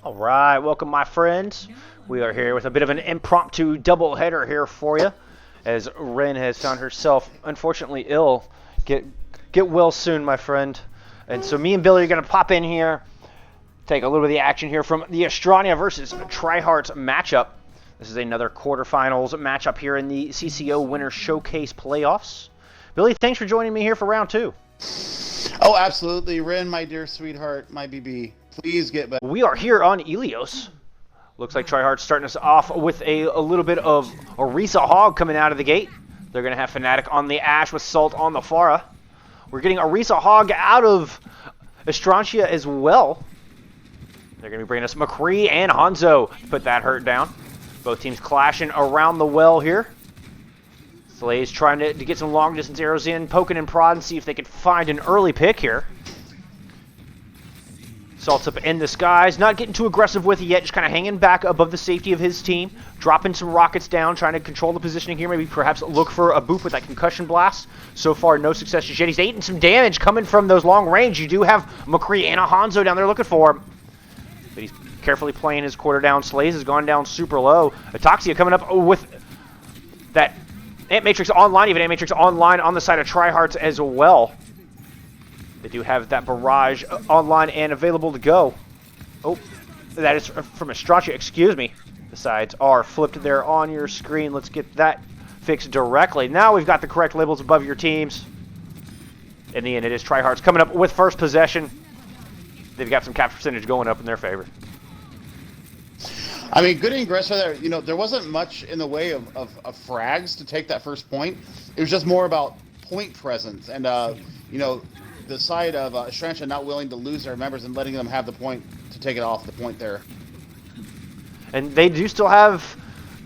All right, welcome, my friends. We are here with a bit of an impromptu doubleheader here for you, as Ren has found herself unfortunately ill. Get get well soon, my friend. And so me and Billy are gonna pop in here, take a little bit of the action here from the Astrantia versus Tryhardts matchup. This is another quarterfinals matchup here in the CCO Winter Showcase playoffs. Billy, thanks for joining me here for round two. Oh, absolutely. Ren, my dear sweetheart, my BB, please get back. We are here on Elios. Looks like Tryhardts starting us off with a little bit of Orisa Hog coming out of the gate. They're going to have Fnatic on the Ashe with Salt on the Pharah. We're getting Orisa Hog out of Astrantia as well. They're going to be bringing us McCree and Hanzo to put that hurt down. Both teams clashing around the well here. Slay's trying to get some long distance arrows in, poking and prodding, see if they could find an early pick here. Salt's up in the skies, not getting too aggressive with it yet, just kind of hanging back above the safety of his team, dropping some rockets down, trying to control the positioning here, maybe perhaps look for a boop with that concussion blast. So far, no success just yet. He's eating some damage coming from those long range. You do have McCree and a Hanzo down there looking for him. But he's carefully playing his quarter down. Slays has gone down super low. Ataxia coming up with that Ant Matrix online, even Ant Matrix online on the side of Tryhardts as well. They do have that barrage online and available to go. Oh, that is from Astrantia, excuse me. The sides are flipped there on your screen. Let's get that fixed directly. Now we've got the correct labels above your teams. In the end, it is Tryhardts coming up with first possession. They've got some capture percentage going up in their favor. I mean, good ingress right there. You know, there wasn't much in the way of frags to take that first point. It was just more about point presence. And, you know, the side of Astrantia not willing to lose their members and letting them have the point to take it off the point there. And they do still have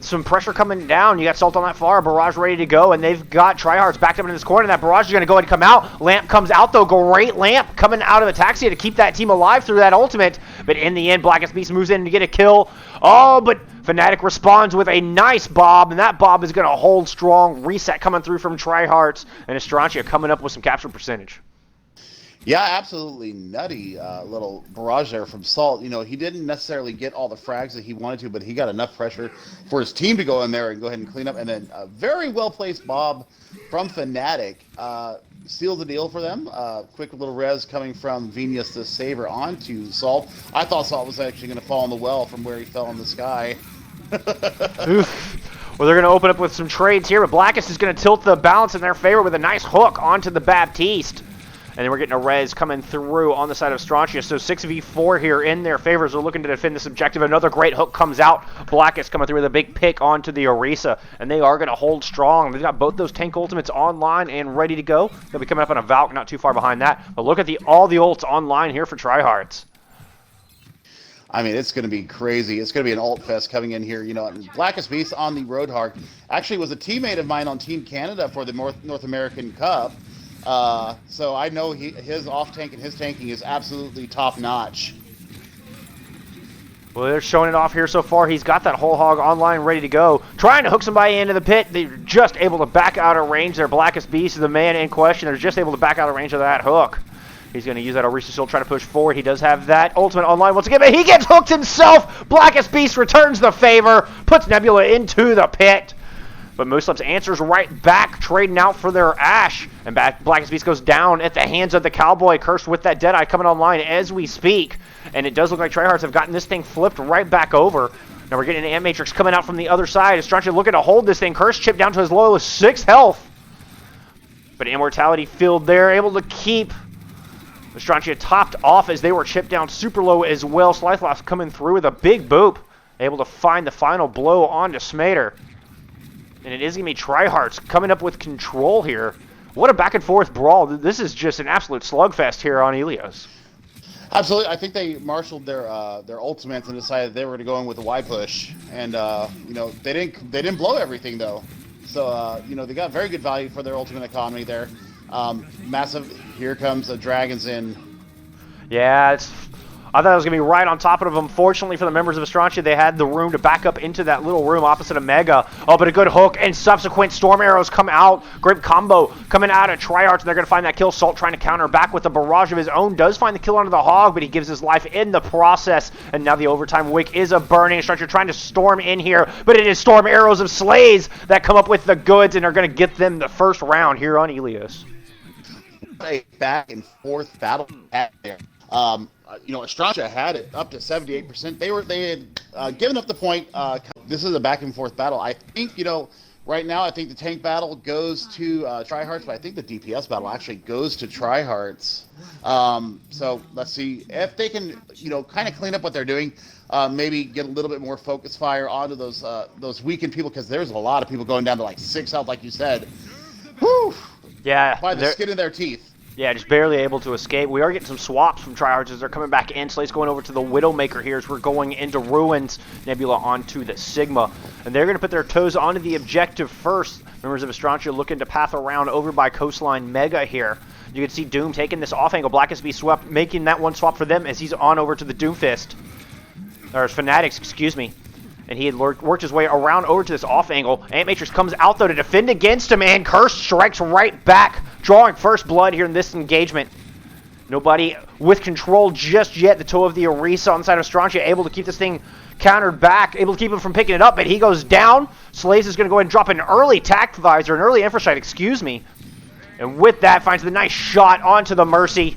some pressure coming down. You got Salt on that far, barrage ready to go, and they've got Tryhardts backed up in this corner. And that barrage is going to go ahead and come out. Lamp comes out, though. Great Lamp coming out of Ataxia to keep that team alive through that ultimate. But in the end, Blackest Beast moves in to get a kill. Oh, but Fnatic responds with a nice Bob, and that Bob is going to hold strong. Reset coming through from Tryhardts, and Astrantia coming up with some capture percentage. Yeah, absolutely nutty little barrage there from Salt. You know, he didn't necessarily get all the frags that he wanted to, but he got enough pressure for his team to go in there and go ahead and clean up. And then a very well-placed Bob from Fnatic sealed the deal for them. Quick little res coming from Venus the Saber onto Salt. I thought Salt was actually going to fall in the well from where he fell in the sky. Oof. Well, they're going to open up with some trades here, but Blackest is going to tilt the balance in their favor with a nice hook onto the Baptiste. And then we're getting a res coming through on the side of Astrantia. So 6v4 here in their favor as they're looking to defend this objective. Another great hook comes out. Blackest coming through with a big pick onto the Orisa. And they are going to hold strong. They've got both those tank ultimates online and ready to go. They'll be coming up on a Valk not too far behind that. But look at all the ults online here for Tryhardts. I mean, it's going to be crazy. It's going to be an alt fest coming in here. You know, and Blackest Beast on the Roadhog actually was a teammate of mine on Team Canada for the North American Cup. So I know his off tank and his tanking is absolutely top notch. Well, they're showing it off here so far. He's got that whole hog online ready to go. Trying to hook somebody into the pit. They're just able to back out of range. Their Blackest Beast is the man in question. They're just able to back out of range of that hook. He's going to use that Orisa still trying to push forward. He does have that ultimate online once again, but he gets hooked himself. Blackest Beast returns the favor, puts Nebula into the pit. But Muslim's answers right back, trading out for their Ashe. And Blackest Beast goes down at the hands of the Cowboy, cursed with that Deadeye coming online as we speak. And it does look like Tryhardts have gotten this thing flipped right back over. Now we're getting an Ant Matrix coming out from the other side. Astrantia looking to hold this thing. Curse chip down to as low as 6 health. But Immortality field there, able to keep Astrantia topped off as they were chipped down super low as well. Sliceloft coming through with a big boop. Able to find the final blow onto Smater. And it is going to be Tryhardts coming up with control here. What a back and forth brawl. This is just an absolute slugfest here on Elios. Absolutely. I think they marshaled their ultimates and decided they were going to go in with a Y push. And, you know, they didn't blow everything, though. So, you know, they got very good value for their ultimate economy there. Massive. Here comes the Dragons in. Yeah, it's I thought it was going to be right on top of him. Fortunately for the members of Astrantia, they had the room to back up into that little room opposite of Mega. Oh, but a good hook and subsequent storm arrows come out. Great combo coming out of Tryhardts, and they're going to find that kill. Salt trying to counter back with a barrage of his own. Does find the kill onto the hog, but he gives his life in the process. And now the overtime wick is a burning. Astrantia trying to storm in here, but it is storm arrows of Slays that come up with the goods and are going to get them the first round here on Elios. A back and forth battle there. Astrantia had it up to 78%. They had given up the point. This is a back and forth battle. I think right now I think the tank battle goes to Tryhardts, but I think the DPS battle actually goes to Tryhardts. So let's see if they can kind of clean up what they're doing. Maybe get a little bit more focus fire onto those weakened people, because there's a lot of people going down to like 6 health, like you said. Whew. Yeah, by the skin of their teeth. Yeah, just barely able to escape. We are getting some swaps from Tryhardts as they're coming back in. Slay's going over to the Widowmaker here as we're going into Ruins. Nebula onto the Sigma. And they're going to put their toes onto the objective first. Members of Astrantia looking to path around over by Coastline Mega here. You can see Doom taking this off angle. Blackest Beast swept, making that one swap for them as he's on over to the Doomfist. Or Fanatics, excuse me. And he had worked his way around over to this off angle. Ant Matrix comes out, though, to defend against him, and Curse strikes right back, drawing first blood here in this engagement. Nobody with control just yet. The toe of the Orisa on the side of Astrantia, able to keep this thing countered back, able to keep him from picking it up, but he goes down. Slays is going to go ahead and drop an early tact visor, an early infrastrike, excuse me. And with that, finds the nice shot onto the Mercy.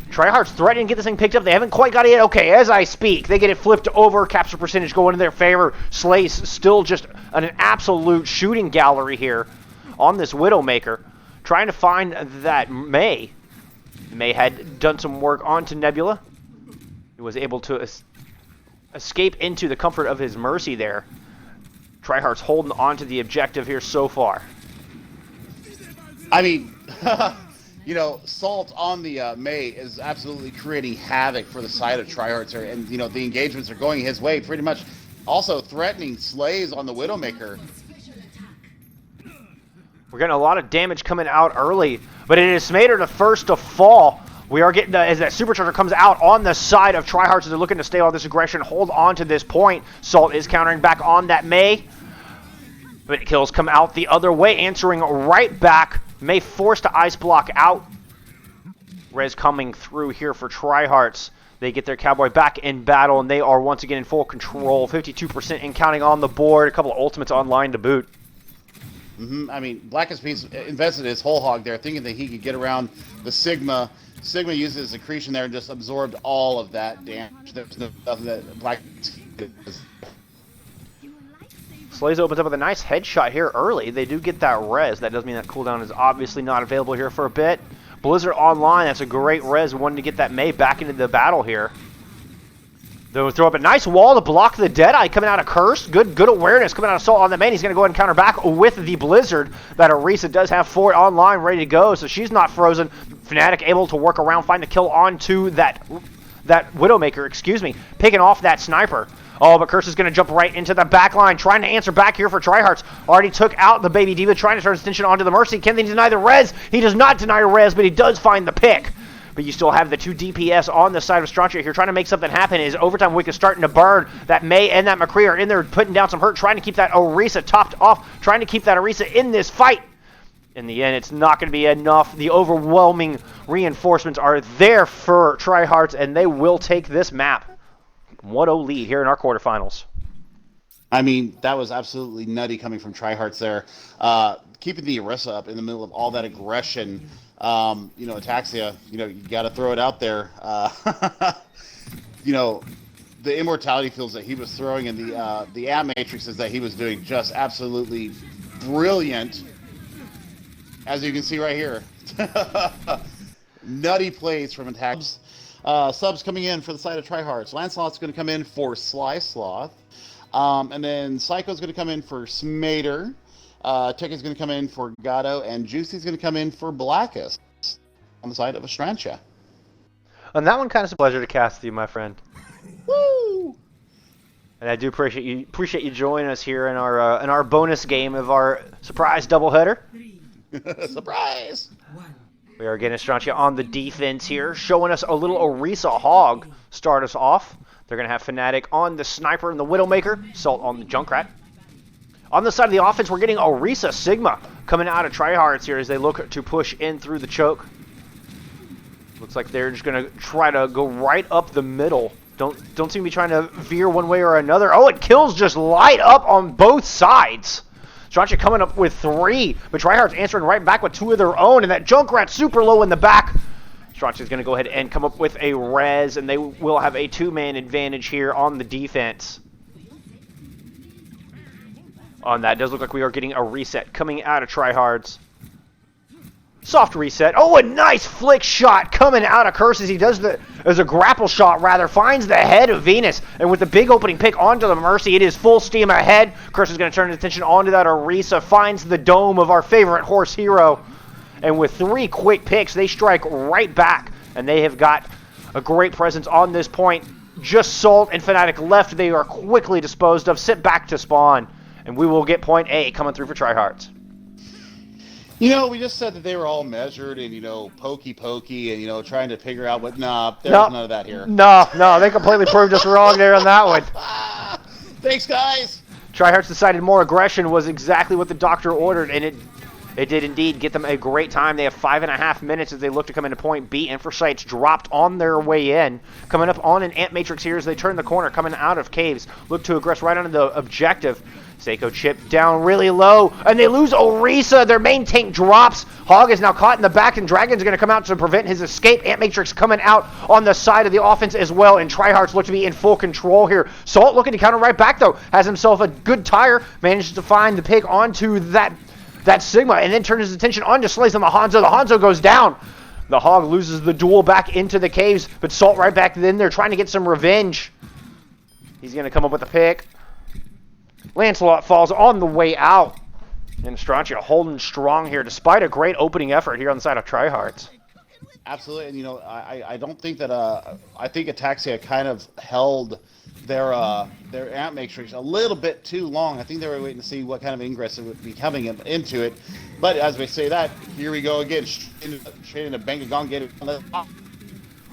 Tryhardts threatening to get this thing picked up. They haven't quite got it yet. Okay, as I speak, they get it flipped over. Capture percentage going in their favor. Slays still just an absolute shooting gallery here on this Widowmaker. Trying to find that May. May had done some work onto Nebula. He was able to escape into the comfort of his Mercy there. Tryhardts holding on to the objective here so far. I mean... Salt on the May is absolutely creating havoc for the side of Tryhardts, and the engagements are going his way pretty much. Also threatening Slays on the Widowmaker. We're getting a lot of damage coming out early, but it is Smater the first to fall. We are getting, as that Supercharger comes out on the side of Tryhardts as they're looking to stay on this aggression, hold on to this point. Salt is countering back on that May, but kills come out the other way, answering right back. May forced to ice block out. Rez coming through here for Tryhardts. They get their Cowboy back in battle, and they are once again in full control. 52% and counting on the board. A couple of ultimates online to boot. I mean, Blackest Beast invested his whole hog there, thinking that he could get around the Sigma. Sigma uses his accretion there and just absorbed all of that damage. There's nothing that Blackest does. Slays opens up with a nice headshot here early. They do get that res. That does mean that cooldown is obviously not available here for a bit. Blizzard online. That's a great res. Wanting to get that May back into the battle here. They'll throw up a nice wall to block the Deadeye coming out of Curse. Good awareness coming out of Salt on the main. He's going to go ahead and counter back with the Blizzard. That Orisa does have for it online, ready to go, so she's not frozen. Fnatic able to work around, find a kill onto that Widowmaker, excuse me, picking off that Sniper. Oh, but Curse is going to jump right into the back line, trying to answer back here for Tryhardts. Already took out the Baby Diva, trying to turn his attention onto the Mercy. Can they deny the res? He does not deny a res, but he does find the pick. But you still have the 2 DPS on the side of Astrantia here, trying to make something happen. His overtime wick is starting to burn. That May and that McCree are in there putting down some hurt, trying to keep that Orisa topped off, trying to keep that Orisa in this fight. In the end, it's not going to be enough. The overwhelming reinforcements are there for Tryhardts, and they will take this map. 1-0 lead here in our quarterfinals. I mean, that was absolutely nutty coming from Tryhardts there. Keeping the Orisa up in the middle of all that aggression, Ataxia, you got to throw it out there. The immortality fields that he was throwing and the Ant Matrixes that he was doing, just absolutely brilliant. As you can see right here. Nutty plays from attacks. Subs coming in for the side of Tryhardts. Lancelot's going to come in for Sly Sloth. And then Psycho's going to come in for Smater. Tekken's going to come in for Gato. And Juicy's going to come in for Blackest on the side of Astrantia. And that one kind of a pleasure to cast with you, my friend. Woo! And I do appreciate you joining us here in our bonus game of our surprise doubleheader. Surprise! We are getting Astrantia on the defense here, showing us a little Orisa Hog start us off. They're going to have Fnatic on the Sniper and the Widowmaker, Salt on the Junkrat. On the side of the offense, we're getting Orisa Sigma coming out of Tryhardts here as they look to push in through the choke. Looks like they're just going to try to go right up the middle. Don't seem to be trying to veer one way or another. Oh, and kills just light up on both sides. Astrantia coming up with 3, but Tryhardts answering right back with 2 of their own, and that Junkrat super low in the back. Astrantia's going to go ahead and come up with a res, and they will have a 2-man advantage here on the defense. On that, it does look like we are getting a reset coming out of Tryhardts. Soft reset. Oh, a nice flick shot coming out of Curses. He does as a grapple shot, rather. Finds the head of Venus. And with the big opening pick onto the Mercy, it is full steam ahead. Curses is going to turn his attention onto that Orisa. Finds the dome of our favorite horse hero. And with 3 quick picks, they strike right back. And they have got a great presence on this point. Just Salt and Fnatic left. They are quickly disposed of. Sit back to spawn. And we will get point A coming through for Tryhardts. You know, we just said that they were all measured and, pokey and, trying to figure out what... Nah, there's none of that here. No, they completely proved us wrong there on that one. Thanks, guys! Tryhardts decided more aggression was exactly what the doctor ordered, and it did indeed get them a great time. They have 5.5 minutes as they look to come into point B. Infrasights dropped on their way in. Coming up on an Ant Matrix here as they turn the corner, coming out of caves. Look to aggress right onto the objective. Seiko chip down really low, and they lose Orisa. Their main tank drops. Hog is now caught in the back, and Dragon's going to come out to prevent his escape. Ant Matrix coming out on the side of the offense as well, and Tryhardts look to be in full control here. Salt looking to counter right back, though. Has himself a good tire. Manages to find the pick onto that Sigma, and then turns his attention onto Slays on the Hanzo. The Hanzo goes down. The Hog loses the duel back into the caves, but Salt right back in there trying to get some revenge. He's going to come up with a pick. Lancelot falls on the way out. And Astrantia holding strong here despite a great opening effort here on the side of Tryhardts. Absolutely, and I don't think that I think Ataxia kind of held their Ant Matrix a little bit too long. I think they were waiting to see what kind of ingress it would be coming into it. But as we say that, here we go again, straight into Bangagon, get it on the top.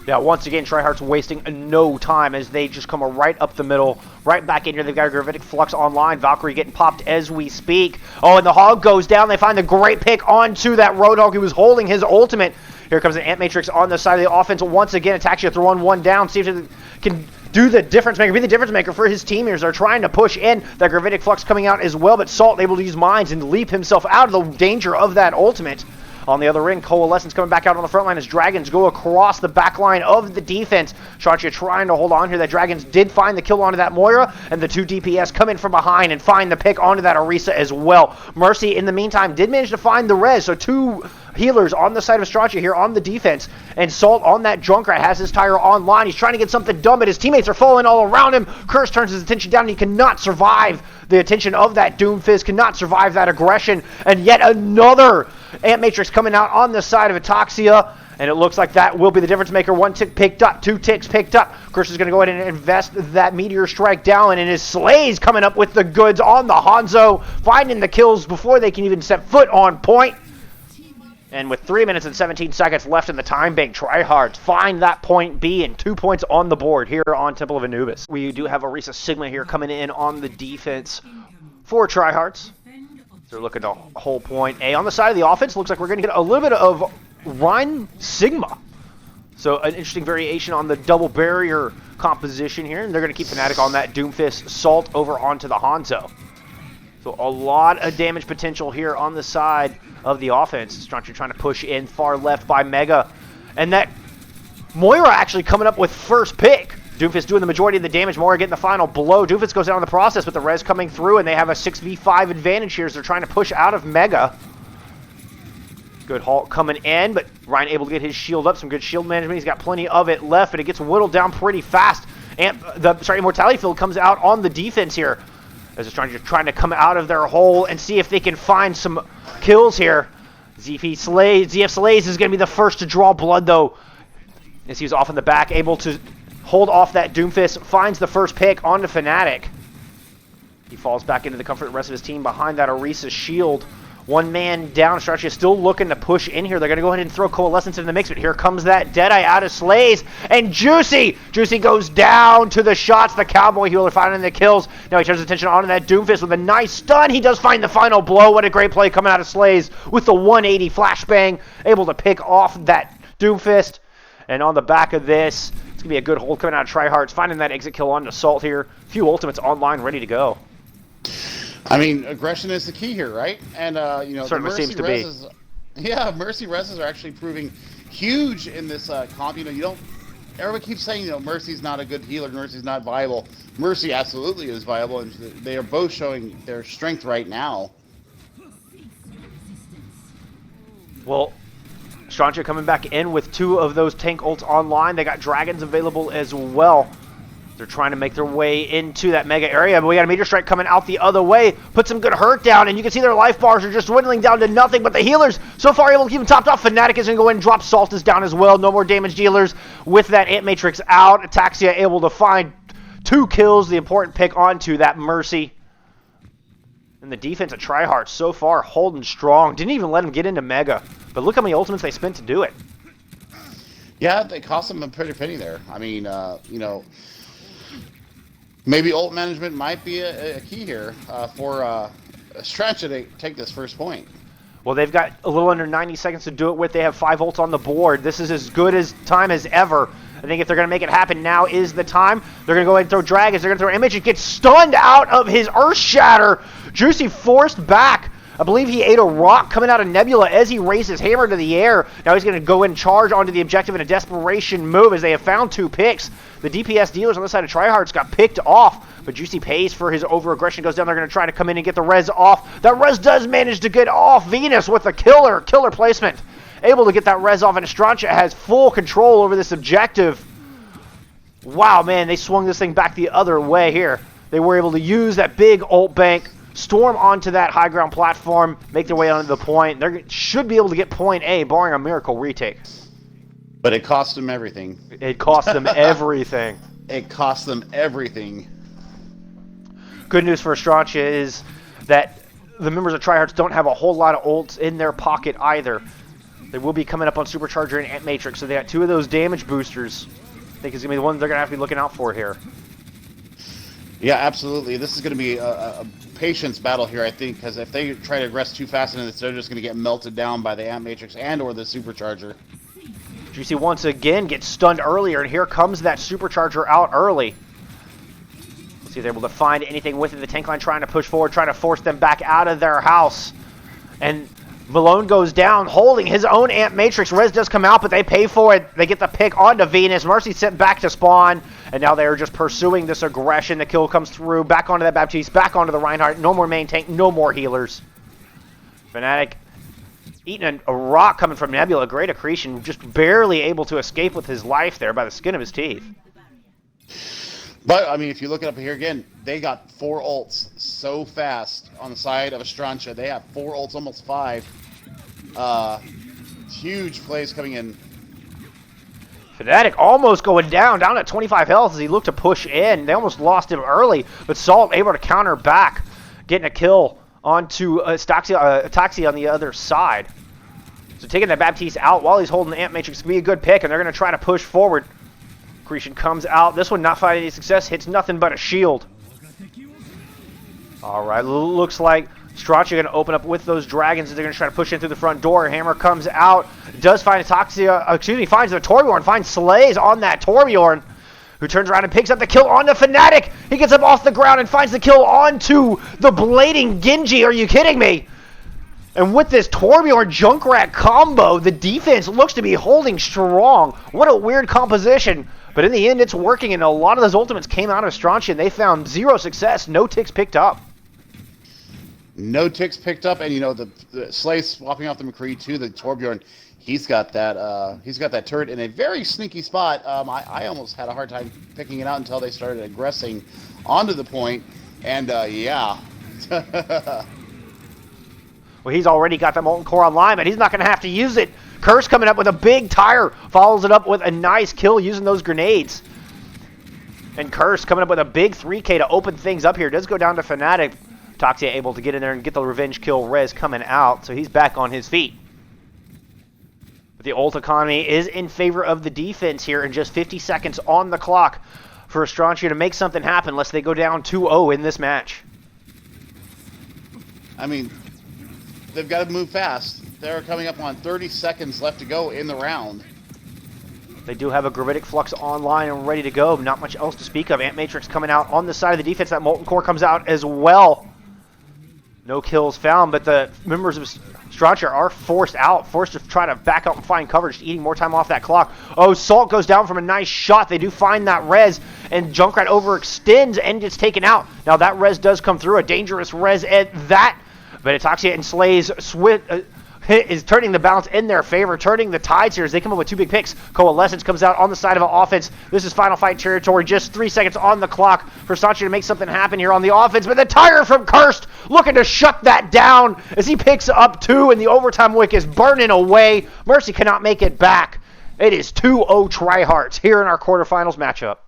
Yeah, once again, Tryhardts wasting no time as they just come right up the middle, right back in here. They've got a Gravitic Flux online. Valkyrie getting popped as we speak. Oh, and the Hog goes down. They find the great pick onto that Roadhog who was holding his ultimate. Here comes the Ant Matrix on the side of the offense. Once again, Ataxia throwing one down. See if it can do the difference maker, be the difference maker for his teammates. They're trying to push in. That Gravitic Flux coming out as well, but Salt able to use mines and leap himself out of the danger of that ultimate. On the other end, Coalescence coming back out on the front line as Dragons go across the back line of the defense. Astrantia trying to hold on here. That Dragons did find the kill onto that Moira, and the 2 DPS come in from behind and find the pick onto that Orisa as well. Mercy, in the meantime, did manage to find the res, so 2 healers on the side of Astrantia here on the defense, and Salt on that Junkrat has his tire online. He's trying to get something done, but his teammates are falling all around him. Curse turns his attention down, and he cannot survive the attention of that Doomfist, cannot survive that aggression, and yet another Ant Matrix coming out on the side of Ataxia, and it looks like that will be the difference maker. 1 tick picked up, 2 ticks picked up. Curse is going to go ahead and invest that Meteor Strike down, and his Slays coming up with the goods on the Hanzo, finding the kills before they can even set foot on point. And with 3 minutes and 17 seconds left in the time bank, Tryhardts find that point B and 2 points on the board here on Temple of Anubis. We do have Orisa Sigma here coming in on the defense for Tryhardts. They're looking to hold point A. On the side of the offense, looks like we're going to get a little bit of Rhine Sigma. So an interesting variation on the double barrier composition here. And they're going to keep Fnatic on that Doomfist Salt over onto the Hanzo. So a lot of damage potential here on the side of the offense. Astrantia trying to push in far left by Mega. And that Moira actually coming up with first pick. Doomfist doing the majority of the damage. Moira getting the final blow. Doomfist goes down in the process with the res coming through, and they have a 6v5 advantage here as they're trying to push out of Mega. Good halt coming in, but Ryan able to get his shield up. Some good shield management. He's got plenty of it left, but it gets whittled down pretty fast. And Immortality Field comes out on the defense here as they're trying to come out of their hole and see if they can find some kills here. ZF Slays is going to be the first to draw blood, though, as he was off in the back, able to hold off that Doomfist, finds the first pick onto Fnatic. He falls back into the comfort of the rest of his team behind that Orisa shield. One man down. Astrantia still looking to push in here. They're going to go ahead and throw Coalescence in the mix, but here comes that Deadeye out of Slays. And Juicy! Juicy goes down to the shots. The Cowboy Healer finding the kills. Now he turns his attention onto that Doomfist with a nice stun. He does find the final blow. What a great play coming out of Slays with the 180 flashbang. Able to pick off that Doomfist. And on the back of this, it's going to be a good hold coming out of Tryhardts. Finding that exit kill on Assault here. A few ultimates online ready to go. I mean, aggression is the key here, right? And, you know, certainly seems to be. Yeah, Mercy Reses are actually proving huge in this comp. You know, everybody keeps saying, you know, Mercy's not a good healer, Mercy's not viable. Mercy absolutely is viable, and they are both showing their strength right now. Well, Astrantia coming back in with 2 of those tank ults online. They got dragons available as well. They're trying to make their way into that mega area, but we got a meteor strike coming out the other way. Put some good hurt down, and you can see their life bars are just dwindling down to nothing, but the healers so far able to keep them topped off. Fnatic is going to go in and drop Saltus down as well. No more damage dealers with that Ant Matrix out. Ataxia able to find 2 kills, the important pick onto that Mercy. And the defense at Tryhardts so far holding strong. Didn't even let him get into mega, but look how many ultimates they spent to do it. Yeah, they cost them a pretty penny there. I mean, you know, maybe ult management might be a key here for Astrantia to take this first point. Well, they've got a little under 90 seconds to do it with. They have 5 ults on the board. This is as good as time as ever. I think if they're going to make it happen, now is the time. They're going to go ahead and throw Dragons. They're going to throw Image. It gets stunned out of his Earth Shatter. Juicy forced back. I believe he ate a rock coming out of Nebula as he raised his hammer to the air. Now he's going to go and charge onto the objective in a desperation move as they have found 2 picks. The DPS dealers on the side of Tryhardts got picked off, but Juicy pays for his over-aggression. Goes down there, going to try to come in and get the res off. That res does manage to get off. Venus with a killer placement. Able to get that res off, and Astrantia has full control over this objective. Wow, man, they swung this thing back the other way here. They were able to use that big ult bank, storm onto that high ground platform, make their way onto the point. They should be able to get point A, barring a miracle retake. But it cost them everything. It cost them everything. It cost them everything. Good news for Astrantia is that the members of Tryhardts don't have a whole lot of ults in their pocket either. They will be coming up on Supercharger and Ant Matrix, so they got 2 of those damage boosters. I think it's going to be the one they're going to have to be looking out for here. Yeah, absolutely. This is going to be a patience battle here, I think, because if they try to aggress too fast into this, they're just going to get melted down by the Ant Matrix and or the Supercharger. Juicy once again gets stunned earlier, and here comes that Supercharger out early. Let's see if they're able to find anything with it. The tank line trying to push forward, trying to force them back out of their house. And Malone goes down, holding his own Ant Matrix. Res does come out, but they pay for it. They get the pick onto Venus. Mercy sent back to spawn, and now they're just pursuing this aggression. The kill comes through, back onto that Baptiste, back onto the Reinhardt. No more main tank, no more healers. Fnatic eating a rock coming from Nebula. Great accretion, just barely able to escape with his life there by the skin of his teeth. But, I mean, if you look it up here again, they got 4 ults so fast on the side of Astrantia. They have 4 ults, almost 5. Huge plays coming in. Fnatic almost going down at 25 health as he looked to push in. They almost lost him early, but Salt able to counter back, getting a kill onto Ataxia on the other side. So taking that Baptiste out while he's holding the Ant Matrix could be a good pick, and they're going to try to push forward. Accretion comes out. This one not finding any success. Hits nothing but a shield. All right, looks like Astrantia going to open up with those dragons, and they're going to try to push in through the front door. Hammer comes out. Does find Ataxia, finds the Torbjorn. Finds Slays on that Torbjorn, who turns around and picks up the kill onto Fnatic. He gets up off the ground and finds the kill onto the blading Genji. Are you kidding me? And with this Torbjorn Junkrat combo, the defense looks to be holding strong. What a weird composition. But in the end, it's working, and a lot of those ultimates came out of Astrantia, and they found 0 success, no ticks picked up. No ticks picked up, and you know the Slay swapping off the McCree to the Torbjorn. He's got that turret in a very sneaky spot. I almost had a hard time picking it out until they started aggressing onto the point, and yeah. Well, he's already got the Molten Core online, but he's not going to have to use it. Curse coming up with a big tire, follows it up with a nice kill using those grenades. And Curse coming up with a big 3K to open things up here. Does go down to Fnatic. Toxia able to get in there and get the revenge kill. Rez coming out, so he's back on his feet. But the ult economy is in favor of the defense here, and just 50 seconds on the clock for Astrantia to make something happen, lest they go down 2-0 in this match. I mean, they've got to move fast. They're coming up on 30 seconds left to go in the round. They do have a Gravitic Flux online and ready to go. Not much else to speak of. Ant Matrix coming out on the side of the defense. That Molten Core comes out as well. No kills found, but the members of Astrantia are forced to try to back out and find coverage, eating more time off that clock. Oh, Salt goes down from a nice shot. They do find that res, and Junkrat overextends and gets taken out. Now that res does come through, a dangerous res at that, but Ataxia and Slays is turning the balance in their favor, turning the tides here as they come up with two big picks. Coalescence comes out on the side of an offense. This is final fight territory. Just 3 seconds on the clock for Astrantia to make something happen here on the offense. But the tire from Cursed looking to shut that down as he picks up 2, and the overtime wick is burning away. Mercy cannot make it back. It is 2-0 Tryhardts here in our quarterfinals matchup.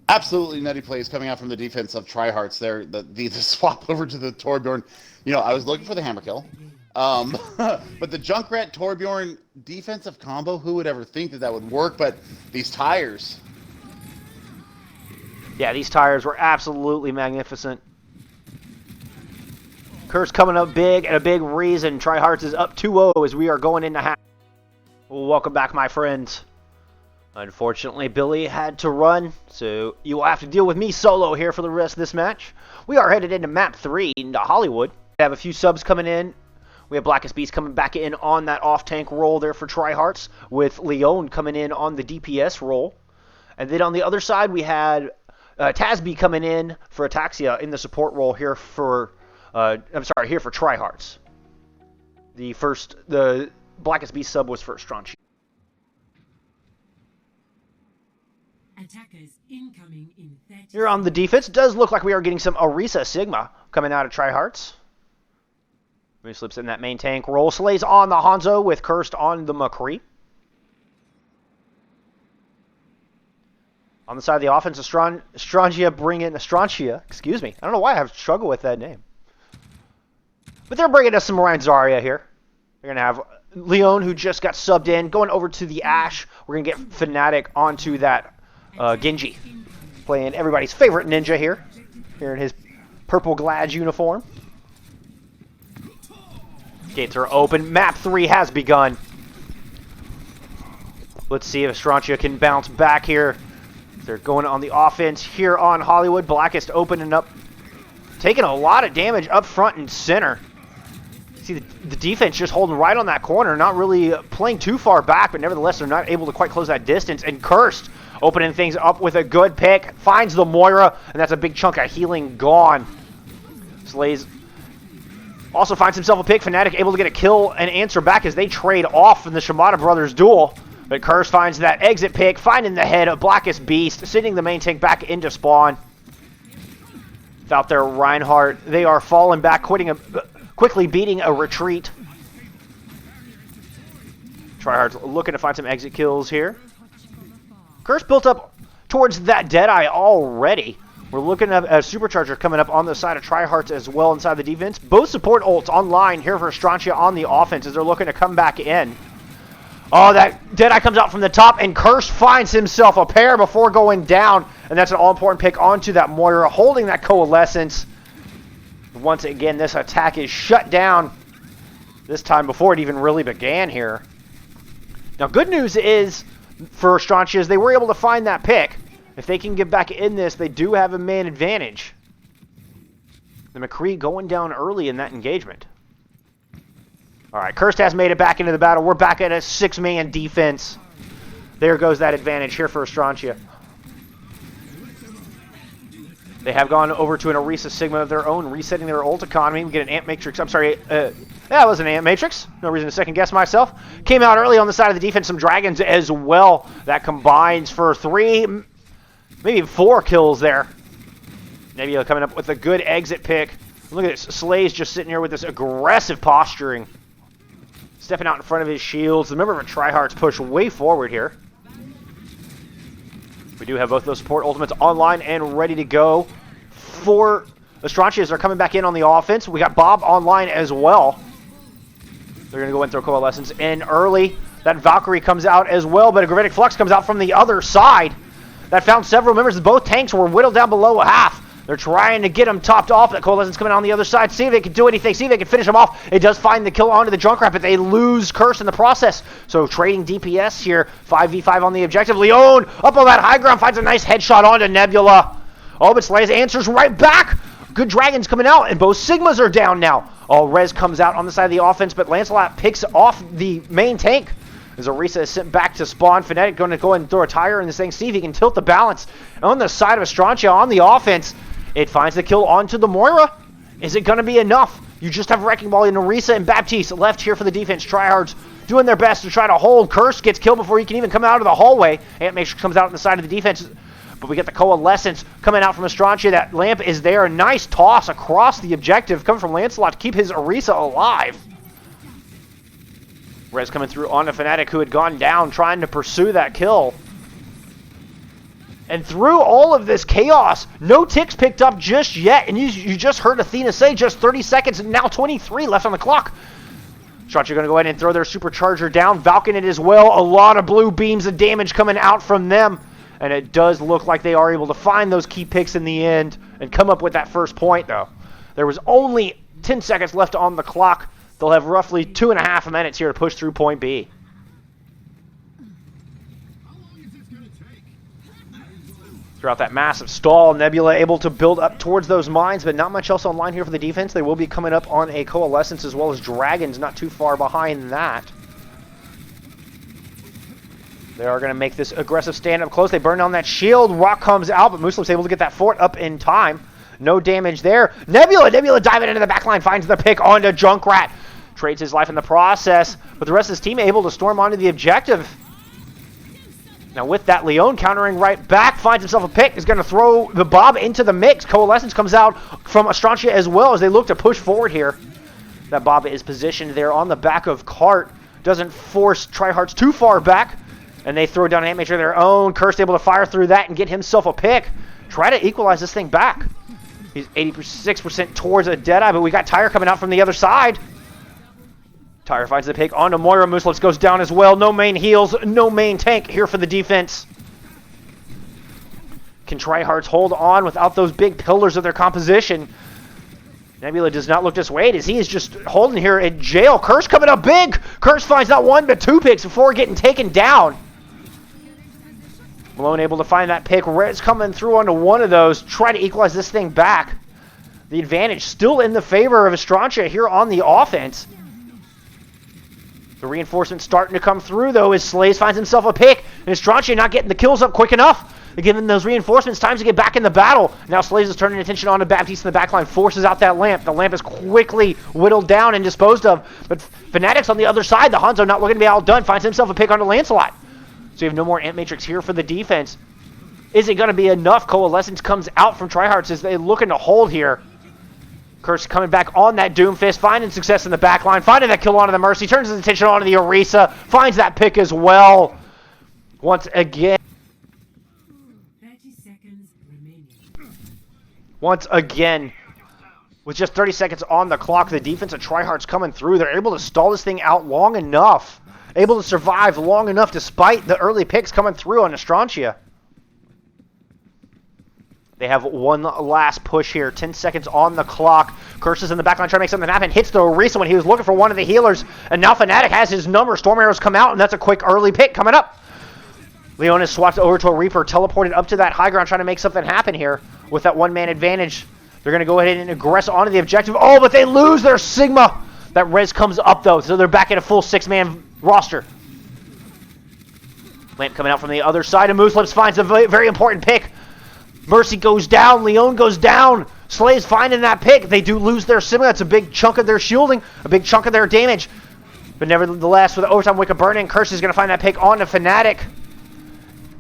Absolutely nutty plays coming out from the defense of Tryhardts there. The swap over to the Torbjorn. You know, I was looking for the hammer kill. But the Junkrat Torbjorn defensive combo, who would ever think that would work? But these tires. Yeah, these tires were absolutely magnificent. Curse coming up big, and a big reason. Tryhardts is up 2-0 as we are going into half. Well, welcome back, my friends. Unfortunately, Billy had to run, so you will have to deal with me solo here for the rest of this match. We are headed into map 3, into Hollywood. We have a few subs coming in. We have Blackest Beast coming back in on that off-tank role there for Tryhardts, with Leon coming in on the DPS role. And then on the other side, we had Tasby coming in for Ataxia in the support role here for, here for Tryhardts. The Blackest Beast sub was for Astrantia. Attackers incoming in 30. Here on the defense, it does look like we are getting some Orisa Sigma coming out of Tryhardts. He slips in that main tank role. Slays on the Hanzo with Cursed on the McCree. On the side of the offense, Astrantia, excuse me. I don't know why I have struggle with that name. But they're bringing us some Ryan Zarya here. They're going to have Leon, who just got subbed in, going over to the Ashe. We're going to get Fnatic onto that Genji. Playing everybody's favorite ninja here in his purple Glad uniform. Gates are open. Map 3 has begun. Let's see if Astrantia can bounce back here. They're going on the offense here on Hollywood. Blackest opening up, taking a lot of damage up front and center. See the defense just holding right on that corner, not really playing too far back, but nevertheless they're not able to quite close that distance. And Cursed opening things up with a good pick. Finds the Moira, and that's a big chunk of healing gone. Slays also finds himself a pick. Fnatic able to get a kill and answer back as they trade off in the Shimada brothers duel. But Curse finds that exit pick, finding the head of Blackest Beast, sending the main tank back into spawn. Without their Reinhardt, they are falling back, quickly beating a retreat. Tryhardts looking to find some exit kills here. Curse built up towards that Deadeye already. We're looking at a Supercharger coming up on the side of Tryhardts as well inside the defense. Both support ults online here for Astrantia on the offense as they're looking to come back in. Oh, that Deadeye comes out from the top, and Curse finds himself a pair before going down. And that's an all-important pick onto that Moira, holding that Coalescence. Once again, this attack is shut down. This time before it even really began here. Now, good news is for Astrantia is they were able to find that pick. If they can get back in this, they do have a man advantage. The McCree going down early in that engagement. All right, Cursed has made it back into the battle. We're back at a 6-man defense. There goes that advantage here for Astrantia. They have gone over to an Orisa Sigma of their own, resetting their ult economy. We get an Ant Matrix. I'm sorry. Yeah, it was an Ant Matrix. No reason to second guess myself. Came out early on the side of the defense. Some Dragons as well. That combines for 3, maybe 4 kills there. Nebula coming up with a good exit pick. Look at this. Slays just sitting here with this aggressive posturing. Stepping out in front of his shields. The member of Tryhardts push way forward here. We do have both those support ultimates online and ready to go for Astrantias are coming back in on the offense. We got Bob online as well. They're going to go in throw Coalescence in early. That Valkyrie comes out as well, but a Gravitic Flux comes out from the other side. That found several members of both tanks were whittled down below a half. They're trying to get them topped off. That Coalescence coming out on the other side. See if they can do anything. See if they can finish them off. It does find the kill onto the Junkrat, but they lose Curse in the process. So trading DPS here. 5v5 on the objective. Leon up on that high ground finds a nice headshot onto Nebula. Oh, but Slays answers right back. Good Dragons coming out, and both Sigmas are down now. Oh, Rez comes out on the side of the offense, but Lancelot picks off the main tank. As Orisa is sent back to spawn. Fnatic going to go and throw a tire in this thing. See if he can tilt the balance. On the side of Astrantia on the offense, it finds the kill onto the Moira. Is it going to be enough? You just have Wrecking Ball and Orisa and Baptiste left here for the defense. Tryhardts doing their best to try to hold. Curse gets killed before he can even come out of the hallway. Ant Matrix comes out on the side of the defense. But we get the Coalescence coming out from Astrantia. That lamp is there. A nice toss across the objective coming from Lancelot to keep his Orisa alive. Rez coming through onto Fnatic, who had gone down trying to pursue that kill. And through all of this chaos, no ticks picked up just yet. And you just heard Athena say just 30 seconds and now 23 left on the clock. Astrantia going to go ahead and throw their supercharger down. Valken it as well. A lot of blue beams of damage coming out from them. And it does look like they are able to find those key picks in the end and come up with that first point, though. There was only 10 seconds left on the clock. They'll have roughly 2.5 minutes here to push through point B. Throughout that massive stall, Nebula able to build up towards those mines, but not much else online here for the defense. They will be coming up on a Coalescence as well as Dragons, not too far behind that. They are going to make this aggressive stand up close. They burn down that shield. Rock comes out, but Muslim's able to get that fort up in time. No damage there. Nebula diving into the backline, finds the pick onto Junkrat. Trades his life in the process, but the rest of his team able to storm onto the objective. Now with that, Leon countering right back, finds himself a pick, is going to throw the Bob into the mix. Coalescence comes out from Astrantia as well as they look to push forward here. That Bob is positioned there on the back of Cart. Doesn't force Tryhardts too far back. And they throw down an Ant Matrix of their own. Curse able to fire through that and get himself a pick. Try to equalize this thing back. He's 86% towards a Deadeye, but we got Tyre coming out from the other side. Tyre finds the pick onto Moira. Muslims goes down as well. No main heals, no main tank here for the defense. Can Tryhardts hold on without those big pillars of their composition? Nebula does not look dissuaded as he is just holding here at jail. Curse coming up big. Curse finds not one but 2 picks before getting taken down. Malone able to find that pick. Red's coming through onto one of those. Try to equalize this thing back. The advantage still in the favor of Astrantia here on the offense. The reinforcements starting to come through though as Slays finds himself a pick. And Astrantia not getting the kills up quick enough. They're giving those reinforcements time to get back in the battle. Now Slays is turning attention onto Baptiste in the backline. Forces out that lamp. The lamp is quickly whittled down and disposed of. But Fanatics on the other side. The Hanzo not looking to be outdone. Finds himself a pick onto Lancelot. So you have no more Ant Matrix here for the defense. Is it going to be enough? Coalescence comes out from Tryhardts as they're looking to hold here. Curse coming back on that Doomfist. Finding success in the backline. Finding that kill onto the Mercy. Turns his attention onto the Orisa. Finds that pick as well. Once again. 30 seconds remaining. Once again. With just 30 seconds on the clock, the defense of Tryhardts coming through. They're able to stall this thing out long enough. Able to survive long enough despite the early picks coming through on Astrantia. They have one last push here. 10 seconds on the clock. Curse is in the backline trying to make something happen. Hits the Orisa when he was looking for one of the healers. And now Fnatic has his number. Storm Arrows come out, and that's a quick early pick coming up. Leon is swapped over to a Reaper. Teleported up to that high ground trying to make something happen here with that one-man advantage. They're going to go ahead and aggress onto the objective. Oh, but they lose their Sigma. That res comes up, though, so they're back at a full 6-man roster. Lamp coming out from the other side, and Mooslips finds a very important pick. Mercy goes down, Leon goes down. Slays finding that pick. They do lose their Sigma. That's a big chunk of their shielding, a big chunk of their damage. But nevertheless, with the overtime wick of burning, Curse is going to find that pick onto Fnatic.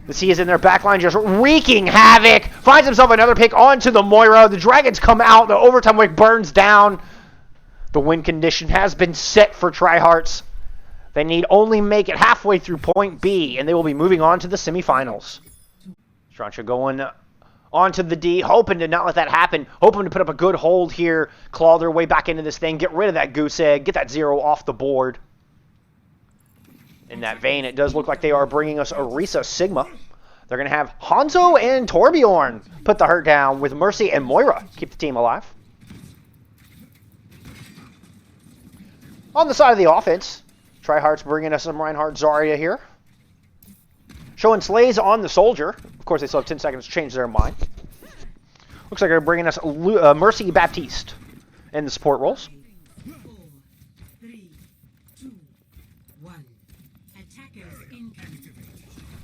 The C is in their backline just wreaking havoc. Finds himself another pick onto the Moira. The Dragons come out. The overtime wick burns down. The win condition has been set for Tryhardts. They need only make it halfway through point B, and they will be moving on to the semifinals. Astrantia going onto the D, hoping to not let that happen, hoping to put up a good hold here, claw their way back into this thing, get rid of that goose egg, get that 0 off the board. In that vein, it does look like they are bringing us Orisa Sigma. They're going to have Hanzo and Torbjorn put the hurt down with Mercy and Moira keep the team alive. On the side of the offense, Tryhardts bringing us some Reinhardt Zarya here. Showing Slays on the Soldier. Of course, they still have 10 seconds to change their mind. Looks like they're bringing us Mercy Baptiste in the support roles. 4, 3, 2, 1. Attackers incoming.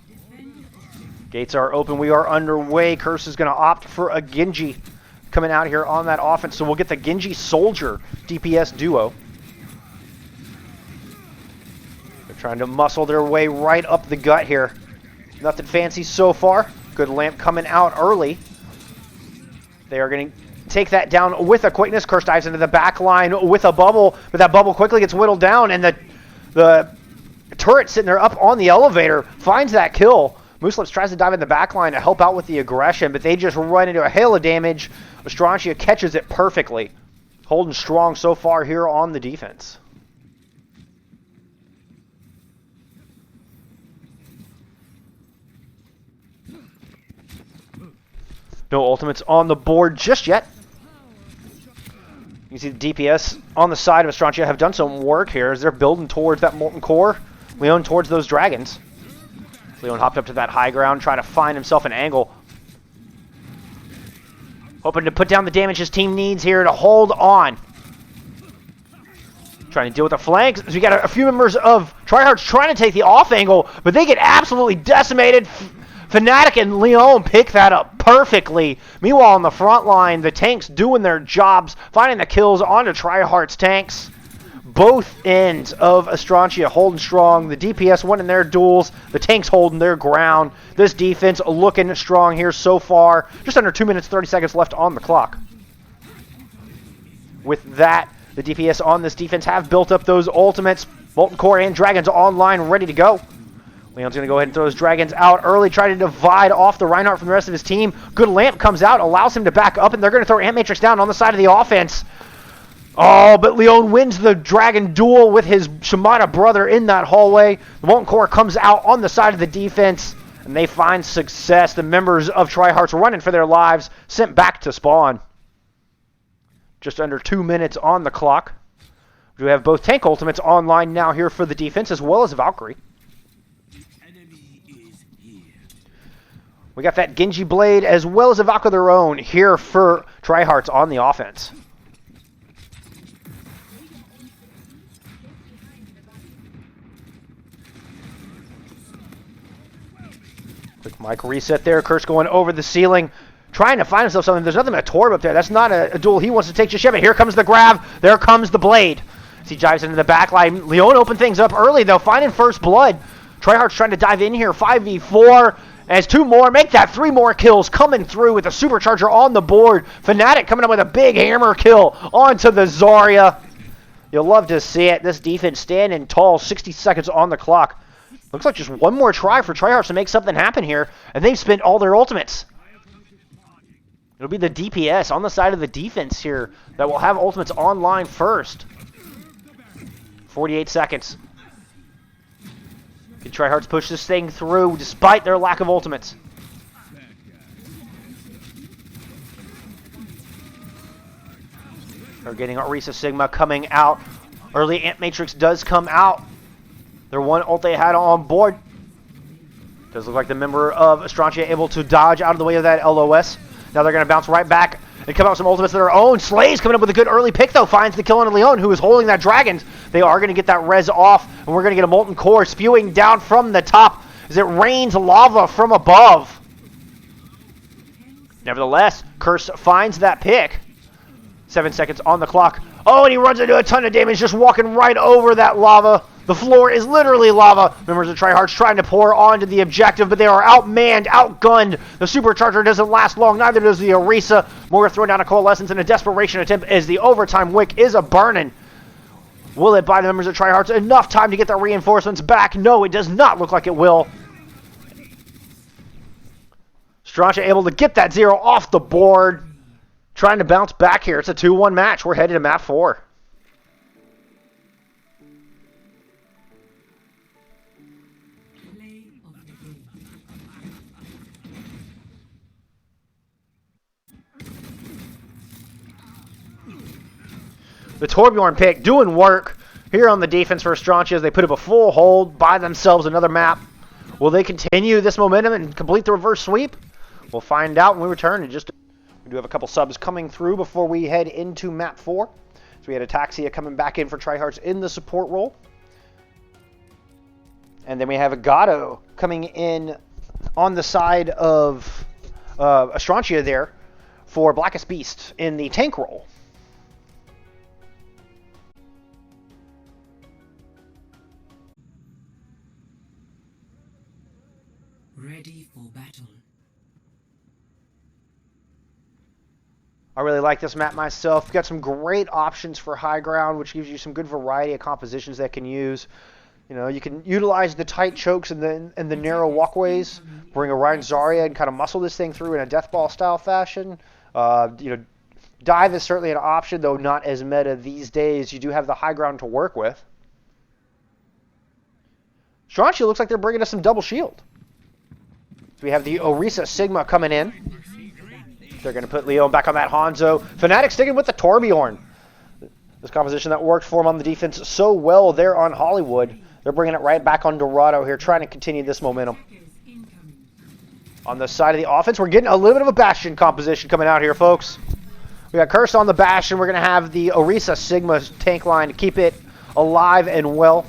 Defend objective. Gates are open. We are underway. Curse is going to opt for a Genji coming out here on that offense. So we'll get the Genji Soldier DPS duo. They're trying to muscle their way right up the gut here. Nothing fancy so far. Good lamp coming out early. They are going to take that down with a quickness. Curse dives into the back line with a bubble, but that bubble quickly gets whittled down, and the turret sitting there up on the elevator finds that kill. Mooselips tries to dive in the back line to help out with the aggression, but they just run into a hail of damage. Astrantia catches it perfectly. Holding strong so far here on the defense. No ultimates on the board just yet. You see the DPS on the side of Astrantia have done some work here as they're building towards that Molten Core. Leon towards those dragons. Leon hopped up to that high ground, trying to find himself an angle. Hoping to put down the damage his team needs here to hold on. Trying to deal with the flanks. We got a few members of Tryhardts trying to take the off angle, but they get absolutely decimated. Fnatic and Leon pick that up perfectly. Meanwhile, on the front line, the tanks doing their jobs, finding the kills onto Tryhardts tanks. Both ends of Astrantia holding strong. The DPS winning their duels. The tanks holding their ground. This defense looking strong here so far. Just under 2 minutes, 30 seconds left on the clock. With that, the DPS on this defense have built up those ultimates. Molten Core and Dragons online, ready to go. Leon's going to go ahead and throw his dragons out early, try to divide off the Reinhardt from the rest of his team. Good lamp comes out, allows him to back up, and they're going to throw Ant Matrix down on the side of the offense. Oh, but Leon wins the dragon duel with his Shimada brother in that hallway. The Molten Core comes out on the side of the defense, and they find success. The members of Tryhardts running for their lives, sent back to spawn. Just under 2 minutes on the clock. We have both tank ultimates online now here for the defense, as well as Valkyrie. We got that Genji Blade as well as a Valkyrie of their own here for Tryhardts on the offense. Quick mic reset there. Curse going over the ceiling, trying to find himself something. There's nothing but a Torb up there. That's not a duel he wants to take just yet, but here comes the grab. There comes the blade. As he dives into the back line. Leon opened things up early, though, finding first blood. Tryhardts trying to dive in here. 5v4. As 2 more, make that 3 more kills coming through with a supercharger on the board. Fnatic coming up with a big hammer kill onto the Zarya. You'll love to see it. This defense standing tall, 60 seconds on the clock. Looks like just one more try for Tryhardts to make something happen here, and they've spent all their ultimates. It'll be the DPS on the side of the defense here that will have ultimates online first. 48 seconds. Can Tryhardts push this thing through despite their lack of ultimates? They're getting Orisa Sigma coming out. Early Ant Matrix does come out. Their one ult they had on board. Does look like the member of Astrantia able to dodge out of the way of that LOS. Now they're going to bounce right back and come out with some ultimates of their own. Slays coming up with a good early pick, though. Finds the kill on Leon, who is holding that Dragons. They are going to get that res off, and we're going to get a Molten Core spewing down from the top as it rains lava from above. Nevertheless, Curse finds that pick. 7 seconds on the clock. Oh, and he runs into a ton of damage just walking right over that lava. The floor is literally lava. Members of Tryhardts trying to pour onto the objective, but they are outmanned, outgunned. The supercharger doesn't last long, neither does the Orisa. Moira throwing down a coalescence in a desperation attempt as the overtime wick is a-burning. Will it buy the members of Tryhardts enough time to get their reinforcements back? No, it does not look like it will. Astrantia able to get that 0 off the board. Trying to bounce back here. It's a 2-1 match. We're headed to map 4. Play of the game. The Torbjorn pick doing work here on the defense for Astrantia as they put up a full hold, buy themselves another map. Will they continue this momentum and complete the reverse sweep? We'll find out when we return in just. We do have a couple subs coming through before we head into map 4. So we had Ataxia coming back in for Tryhardts in the support role. And then we have Agato coming in on the side of Astrantia there for Blackest Beast in the tank role. Ready for battle. I really like this map myself. You've got some great options for high ground, which gives you some good variety of compositions that can use. You know, you can utilize the tight chokes and the narrow walkways, bring a Ryan Zarya and kind of muscle this thing through in a deathball style fashion. Dive is certainly an option, though not as meta these days. You do have the high ground to work with. Astrantia looks like they're bringing us some double shield. So we have the Orisa Sigma coming in. They're going to put Leon back on that Hanzo. Fnatic sticking with the Torbjorn. This composition that worked for him on the defense so well there on Hollywood. They're bringing it right back on Dorado here, trying to continue this momentum. On the side of the offense, we're getting a little bit of a Bastion composition coming out here, folks. We got Curse on the Bastion. We're going to have the Orisa Sigma tank line to keep it alive and well.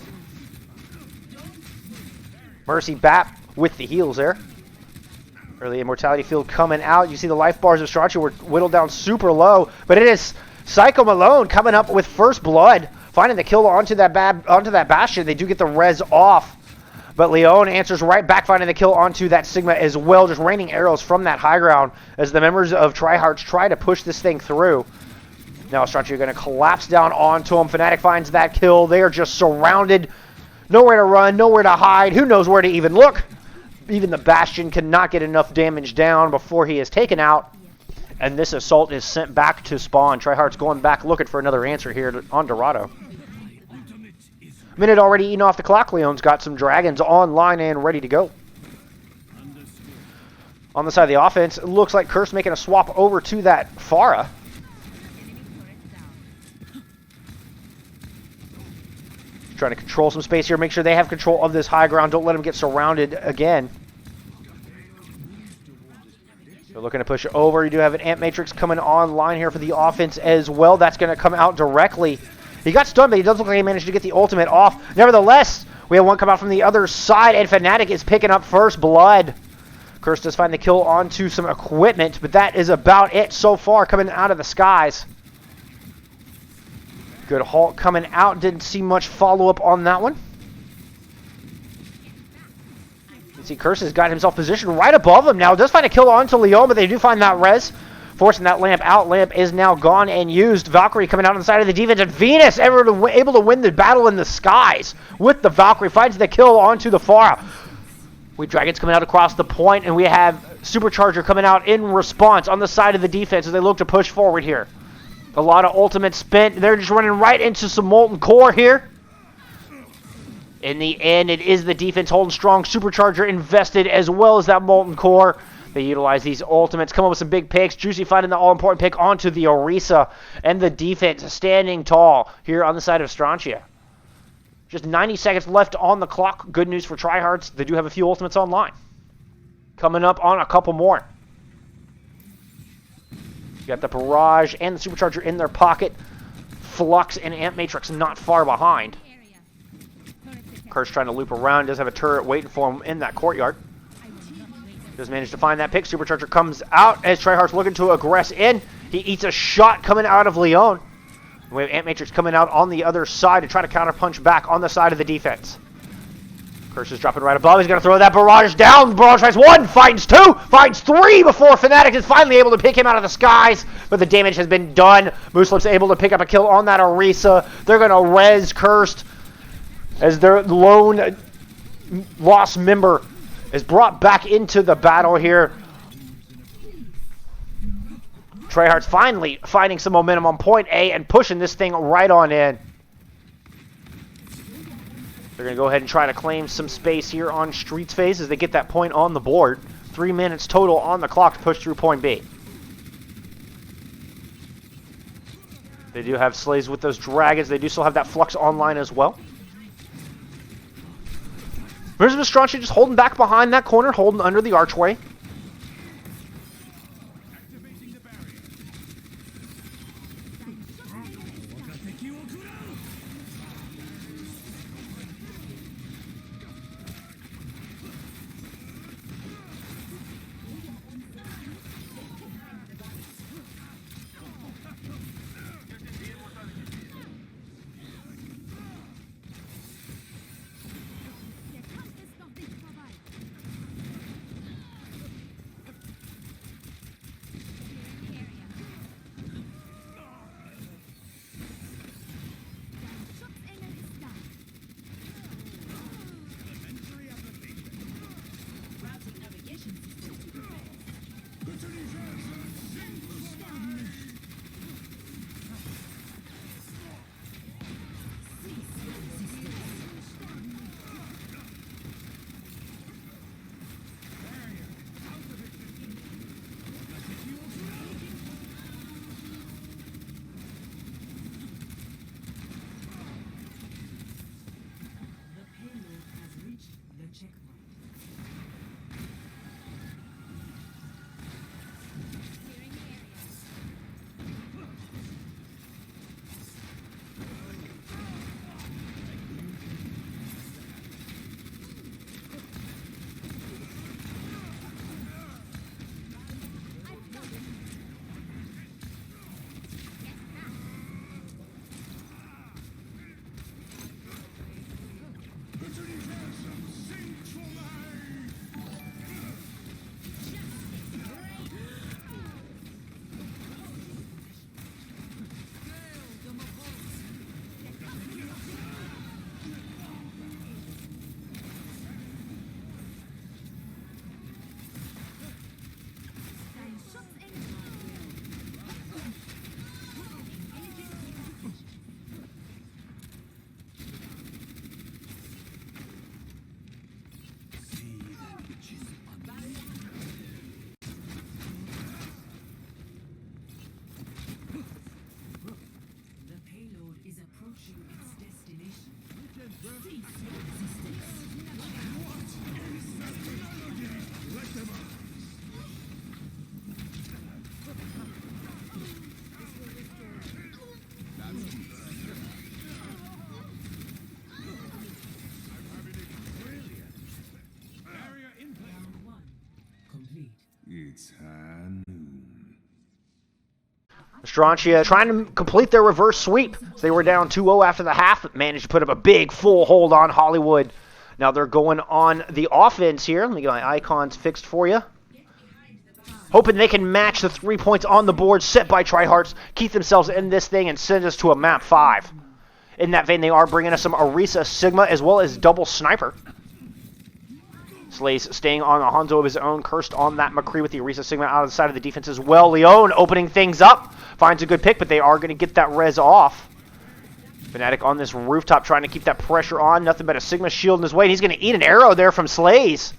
Mercy Bap with the heals there. Early Immortality Field coming out. You see the life bars of Astrantia were whittled down super low, but it is Psycho Malone coming up with first blood, finding the kill onto that Bastion. They do get the res off, but Leon answers right back, finding the kill onto that Sigma as well, just raining arrows from that high ground as the members of Tryhardts try to push this thing through. Now Astrantia are going to collapse down onto him. Fnatic finds that kill. They are just surrounded. Nowhere to run, nowhere to hide. Who knows where to even look? Even the Bastion cannot get enough damage down before he is taken out. And this assault is sent back to spawn. Tryhardts going back looking for another answer here on Dorado. Minute already eaten off the clock. Leon's got some dragons online and ready to go. On the side of the offense, it looks like Curse making a swap over to that Pharah. Trying to control some space here, make sure they have control of this high ground. Don't let them get surrounded again. They're looking to push over. You do have an Amp Matrix coming online here for the offense as well. That's going to come out directly. He got stunned, but he does look like he managed to get the ultimate off. Nevertheless, we have one come out from the other side, and Fnatic is picking up first blood. Curse does find the kill onto some equipment, but that is about it so far coming out of the skies. Good halt coming out. Didn't see much follow-up on that one. You can see Curse has got himself positioned right above him now. Does find a kill onto Leon, but they do find that res. Forcing that lamp out. Lamp is now gone and used. Valkyrie coming out on the side of the defense. And Venus able to win the battle in the skies with the Valkyrie. Finds the kill onto the Pharah. We Dragons coming out across the point, and we have Supercharger coming out in response on the side of the defense as they look to push forward here. A lot of ultimate spent. They're just running right into some Molten Core here. In the end, it is the defense holding strong. Supercharger invested as well as that Molten Core. They utilize these ultimates, come up with some big picks. Juicy finding the all-important pick onto the Orisa. And the defense standing tall here on the side of Astrantia. Just 90 seconds left on the clock. Good news for Tryhardts. They do have a few ultimates online. Coming up on a couple more. You got the Barrage and the Supercharger in their pocket. Flux and Amp Matrix not far behind. Curse trying to loop around. Does have a turret waiting for him in that courtyard. Does manage to find that pick. Supercharger comes out as Tryhardts looking to aggress in. He eats a shot coming out of Leon. We have Amp Matrix coming out on the other side to try to counterpunch back on the side of the defense. Curse is dropping right above. He's going to throw that Barrage down. Barrage finds one, finds two, finds three before Fnatic is finally able to pick him out of the skies. But the damage has been done. Mooselip's able to pick up a kill on that Orisa. They're going to res Cursed as their lone lost member is brought back into the battle here. Tryhardts finally finding some momentum on point A and pushing this thing right on in. They're going to go ahead and try to claim some space here on Streets phase as they get that point on the board. 3 minutes total on the clock to push through point B. They do have Slays with those dragons. They do still have that Flux online as well. There's Astrantia just holding back behind that corner, holding under the archway. It's high noon. Astrantia trying to complete their reverse sweep. So they were down 2-0 after the half, but managed to put up a big full hold on Hollywood. Now they're going on the offense here. Let me get my icons fixed for you. Hoping they can match the 3 points on the board set by Tryhardts, keep themselves in this thing, and send us to a map 5. In that vein, they are bringing us some Orisa Sigma as well as double sniper. Slays staying on a Hanzo of his own, cursed on that McCree with the Orisa Sigma out of the side of the defense as well. Leon opening things up, finds a good pick, but they are going to get that res off. Fnatic on this rooftop trying to keep that pressure on. Nothing but a Sigma shield in his way, and he's going to eat an arrow there from Slays.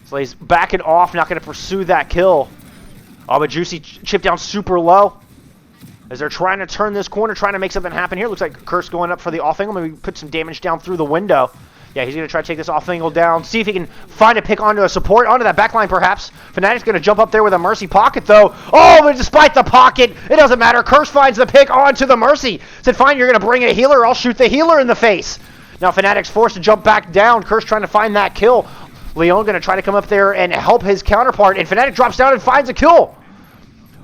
Slays backing off, not going to pursue that kill. Oh, but Juicy chipped down super low. As they're trying to turn this corner, trying to make something happen here. Looks like Curse going up for the off angle. Maybe put some damage down through the window. Yeah, he's going to try to take this off angle down. See if he can find a pick onto a support, onto that backline perhaps. Fnatic's going to jump up there with a Mercy pocket though. Oh, but despite the pocket, it doesn't matter. Curse finds the pick onto the Mercy. Said, fine, you're going to bring a healer. I'll shoot the healer in the face. Now Fnatic's forced to jump back down. Curse trying to find that kill. Leon going to try to come up there and help his counterpart. And Fnatic drops down and finds a kill.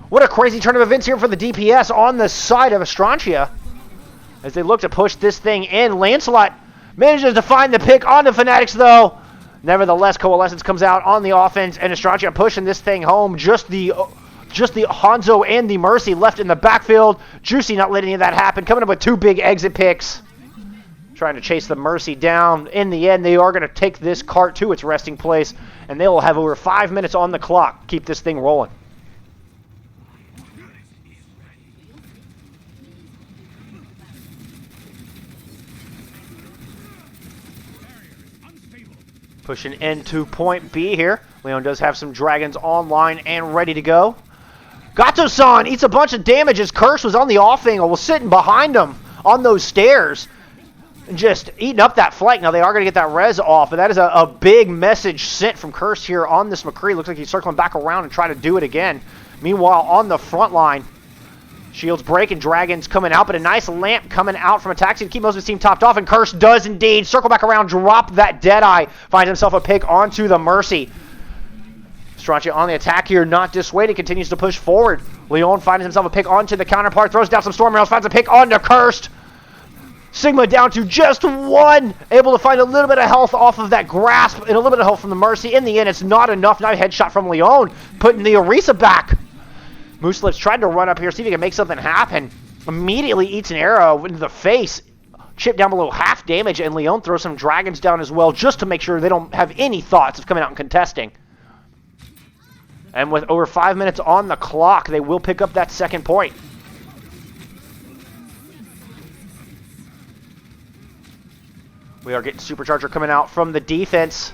What a crazy turn of events here for the DPS on the side of Astrantia. As they look to push this thing in. Lancelot manages to find the pick onto Fnatic's though. Nevertheless, Coalescence comes out on the offense and Astrantia pushing this thing home. Just the Hanzo and the Mercy left in the backfield. Juicy not letting any of that happen. Coming up with 2 big exit picks. Trying to chase the Mercy down. In the end, they are going to take this cart to its resting place and they will have over 5 minutes on the clock. Keep this thing rolling. Pushing into point B here. Leon does have some dragons online and ready to go. Gato-san eats a bunch of damage as Curse was on the off angle, was sitting behind him on those stairs and just eating up that flank. Now they are going to get that res off, but that is a big message sent from Curse here on this McCree. Looks like he's circling back around and trying to do it again. Meanwhile, on the front line, shields breaking, dragons coming out, but a nice lamp coming out from a taxi to keep most of his team topped off, and Curse does indeed circle back around, drop that Deadeye, finds himself a pick onto the Mercy. Astrantia on the attack here, not dissuaded, continues to push forward. Leon finds himself a pick onto the counterpart, throws down some Storm Arrows, finds a pick onto Cursed. Sigma down to just one, able to find a little bit of health off of that grasp and a little bit of health from the Mercy. In the end, it's not enough. Now a headshot from Leon, putting the Orisa back. Moose Lips tried to run up here, see if he can make something happen. Immediately eats an arrow into the face, chip down below half damage, and Leon throws some dragons down as well, just to make sure they don't have any thoughts of coming out and contesting. And with over 5 minutes on the clock, they will pick up that second point. We are getting Supercharger coming out from the defense.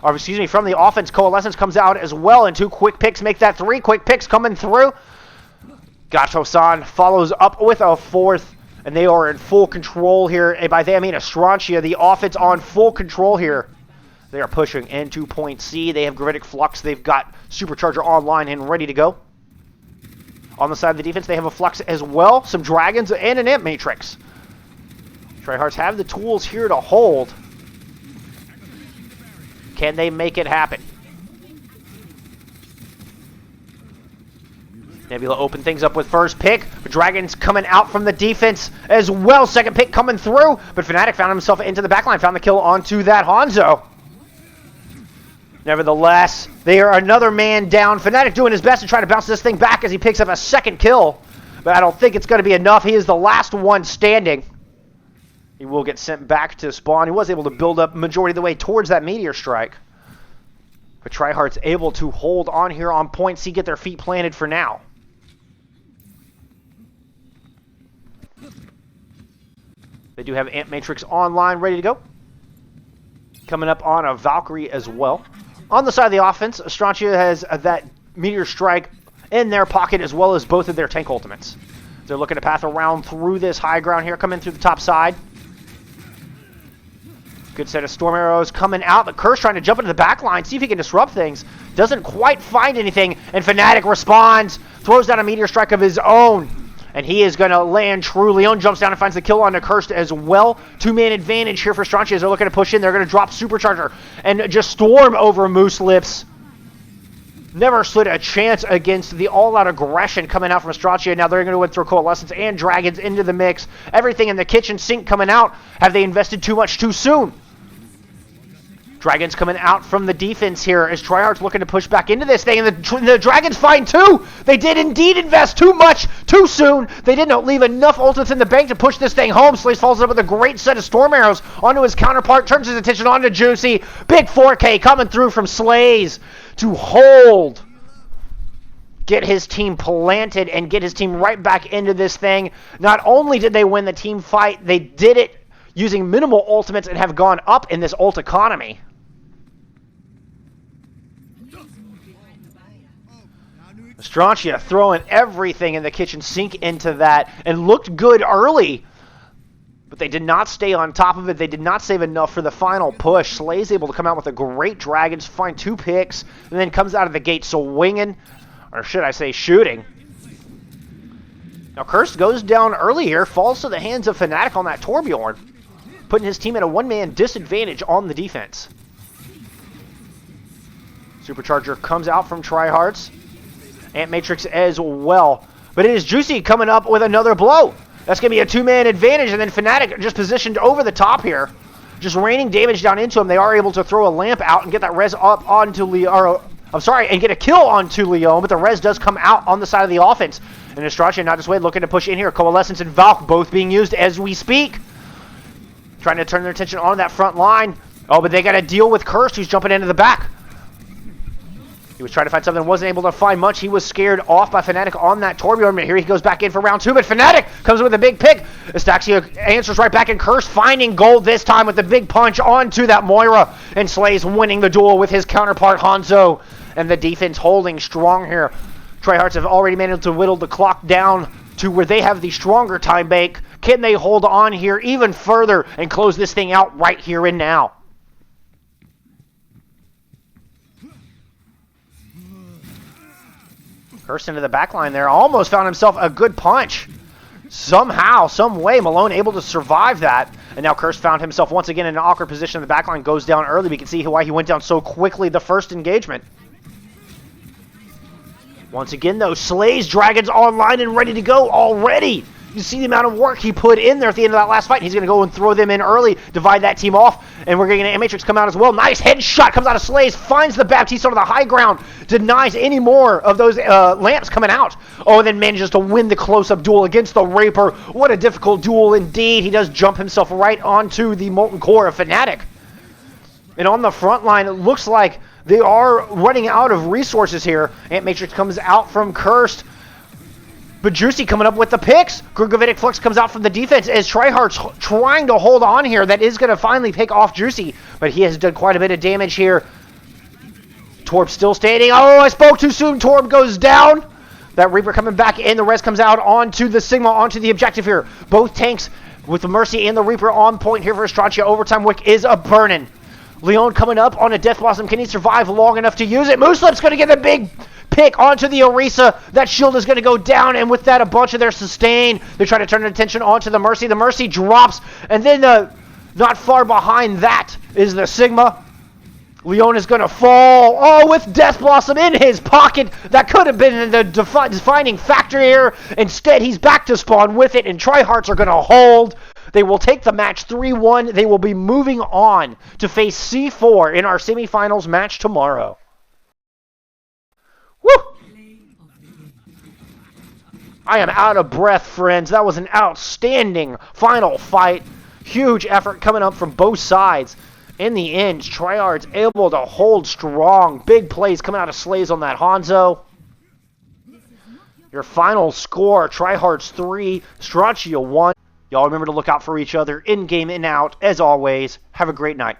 Or excuse me, from the offense. Coalescence comes out as well, and 2 quick picks make that 3 quick picks coming through. Gato-san follows up with a 4th, and they are in full control here. And by they, I mean Astrantia, the offense on full control here. They are pushing into point C. They have Gravitic Flux. They've got Supercharger online and ready to go. On the side of the defense, they have a Flux as well, some Dragons, and an Imp Matrix. Tryhardts have the tools here to hold. Can they make it happen? Nebula open things up with first pick. Dragons coming out from the defense as well. Second pick coming through. But Fnatic found himself into the backline. Found the kill onto that Hanzo. Nevertheless, they are another man down. Fnatic doing his best to try to bounce this thing back as he picks up a second kill. But I don't think it's going to be enough. He is the last one standing. He will get sent back to spawn. He was able to build up majority of the way towards that meteor strike. But Tryhardts able to hold on here on point C, get their feet planted for now. They do have Amp Matrix online, ready to go. Coming up on a Valkyrie as well. On the side of the offense, Astrantia has that meteor strike in their pocket as well as both of their tank ultimates. They're looking to path around through this high ground here, coming through the top side. Good set of Storm Arrows coming out, but Curse trying to jump into the back line, see if he can disrupt things. Doesn't quite find anything, and Fnatic responds, throws down a meteor strike of his own. And he is going to land true. Leon jumps down and finds the kill on the Cursed as well. 2-man advantage here for Astrantia as they're looking to push in. They're going to drop Supercharger and just storm over Moose Lips. Never stood a chance against the all-out aggression coming out from Astrantia. Now they're going to throw Coalescence and Dragons into the mix. Everything in the kitchen sink coming out. Have they invested too much too soon? Dragons coming out from the defense here as Tryhardts looking to push back into this thing, and the Dragons find two. They did indeed invest too much too soon. They didn't leave enough ultimates in the bank to push this thing home. Slays follows up with a great set of Storm Arrows onto his counterpart, turns his attention onto Juicy. Big 4K coming through from Slays to hold. Get his team planted and get his team right back into this thing. Not only did they win the team fight, they did it using minimal ultimates and have gone up in this ult economy. Astrantia throwing everything in the kitchen sink into that and looked good early. But they did not stay on top of it. They did not save enough for the final push. Slay's able to come out with a great Dragons, find 2 picks, and then comes out of the gate swinging, or should I say shooting. Now Cursed goes down early here, falls to the hands of Fnatic on that Torbjorn, putting his team at a 1-man disadvantage on the defense. Supercharger comes out from Tryhardts. Amp Matrix as well. But it is Juicy coming up with another blow. That's going to be a 2-man advantage, and then Fnatic just positioned over the top here. Just raining damage down into him. They are able to throw a lamp out and get that res up onto Leon. And get a kill onto Leon, but the res does come out on the side of the offense. And Astrantia not dissuaded, looking to push in here. Coalescence and Valk both being used as we speak. Trying to turn their attention on that front line. Oh, but they got to deal with Cursed, who's jumping into the back. He was trying to find something, wasn't able to find much. He was scared off by Fnatic on that Torbjorn. Here he goes back in for round 2, but Fnatic comes with a big pick. Astrantia answers right back, and Curse finding gold this time with the big punch onto that Moira. And Slays winning the duel with his counterpart Hanzo. And the defense holding strong here. Tryhardts have already managed to whittle the clock down to where they have the stronger time bank. Can they hold on here even further and close this thing out right here and now? Curse into the back line there. Almost found himself a good punch. Somehow, some way, Malone able to survive that. And now Curse found himself once again in an awkward position. The back line goes down early. We can see why he went down so quickly the first engagement. Once again, though, Slays Dragons online and ready to go already. You see the amount of work he put in there at the end of that last fight. He's going to go and throw them in early, divide that team off, and we're going to get Matrix come out as well. Nice headshot comes out of Slays, finds the Baptiste on the high ground, denies any more of those lamps coming out. Oh, and then manages to win the close-up duel against the Reaper. What a difficult duel indeed. He does jump himself right onto the molten core of Fnatic. And on the front line, it looks like they are running out of resources here. Ant Matrix comes out from Cursed. But Juicy coming up with the picks. Grugovitic Flux comes out from the defense as Tryhardts trying to hold on here. That is going to finally pick off Juicy. But he has done quite a bit of damage here. Torb still standing. Oh, I spoke too soon. Torb goes down. That Reaper coming back in. The rest comes out onto the Sigma, onto the objective here. Both tanks with the Mercy and the Reaper on point here for Astrantia. Overtime Wick is a burning. Leon coming up on a Death Blossom. Can he survive long enough to use it? Mooslip's going to get a big pick onto the Orisa. That shield is going to go down, and with that, a bunch of their sustain. They try to turn attention onto the Mercy. The Mercy drops, and then not far behind that is the Sigma. Leon is going to fall. Oh, with Death Blossom in his pocket. That could have been the defining factor here. Instead, he's back to spawn with it, and Tryhardts are going to hold. They will take the match 3-1. They will be moving on to face C4 in our semifinals match tomorrow. Woo! I am out of breath, friends. That was an outstanding final fight. Huge effort coming up from both sides. In the end, Tryhardts able to hold strong. Big plays coming out of Slays on that Hanzo. Your final score, Tryhardts 3, Astrantia 1. Y'all remember to look out for each other in-game and out. As always, have a great night.